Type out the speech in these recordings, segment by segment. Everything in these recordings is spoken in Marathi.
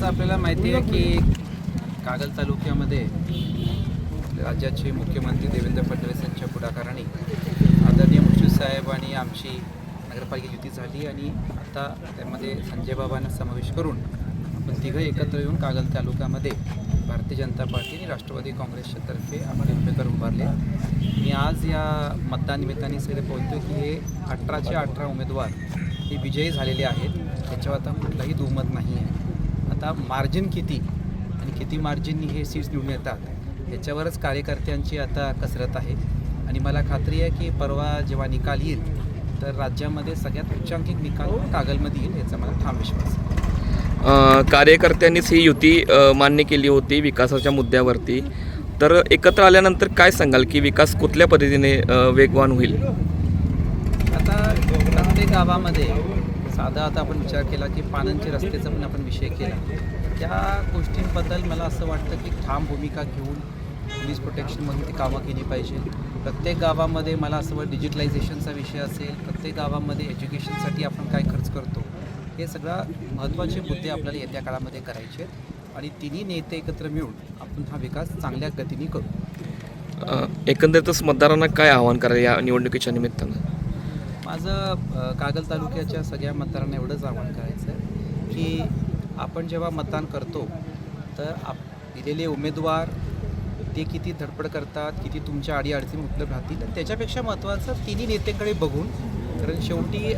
जसं आपल्याला माहिती आहे की कागल तालुक्यामध्ये राज्याचे मुख्यमंत्री देवेंद्र फडणवीस यांच्या पुढाकाराने आदरणीय मुश्रीफ साहेब आणि आमची नगरपालिका युती झाली आणि आता त्यामध्ये संजय बाबांना समावेश करून आपण तिघं एकत्र येऊन कागल तालुक्यामध्ये भारतीय जनता पार्टी आणि राष्ट्रवादी काँग्रेसच्या तर्फे आम्हाला उमेदवार उभारले. मी आज या मतदान निमित्ताने सगळे बोलतो की हे 18चे 18 उमेदवार हे विजयी झालेले आहेत. त्याच्यावर आता कुठलाही दुमत नाही आहे. आता मार्जिन किती आणि किती मार्जिननी हे सीट्स निवडून येतात याच्यावरच कार्यकर्त्यांची आता कसरत आहे आणि मला खात्री आहे की परवा जेव्हा निकाल येईल तर राज्यामध्ये सगळ्यात उच्चांकित निकाल कागलमध्ये येईल याचा मला ठाम विश्वास आहे. कार्यकर्त्यांनीच ही युती मान्य केली होती विकासाच्या मुद्द्यावरती. तर एकत्र आल्यानंतर काय सांगाल की विकास कुठल्या पद्धतीने वेगवान होईल? आता प्रत्येक गावामध्ये साधा आता आपण विचार केला की पानंचे रस्त्याचा पण आपण विषय केला. त्या गोष्टींबद्दल मला असं वाटतं की ठाम भूमिका घेऊन पोलीस प्रोटेक्शनमध्ये ती कामं केली पाहिजे. प्रत्येक गावामध्ये मला असं वाटतं डिजिटलायझेशनचा विषय असेल, प्रत्येक गावामध्ये एज्युकेशनसाठी आपण काय खर्च करतो हे सगळं महत्त्वाचे मुद्दे आपल्याला येत्या काळामध्ये करायचे आहेत आणि तिन्ही नेते एकत्र मिळून आपण हा विकास चांगल्या गतीने करू. एकंदरीतच मतदारांना काय आवाहन करायला या निवडणुकीच्या निमित्तानं? माझं कागल तालुक्याच्या सगळ्या मतदारांना एवढंच आवाहन करायचं आहे की आपण जेव्हा मतदान करतो तर दिलेले उमेदवार ते किती धडपड करतात, किती तुमच्या अडीअडचणी उपलब्ध राहतील आणि त्याच्यापेक्षा महत्त्वाचं तिन्ही नेत्यांकडे बघून, कारण शेवटी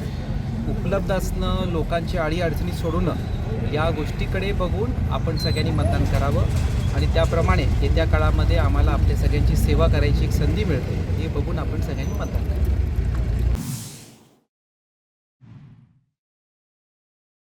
उपलब्ध असणं, लोकांची अडीअडचणी सोडवणं या गोष्टीकडे बघून आपण सगळ्यांनी मतदान करावं आणि त्याप्रमाणे येत्या काळामध्ये आम्हाला आपल्या सगळ्यांची सेवा करायची एक संधी मिळते हे बघून आपण सगळ्यांनी मतदान करावं.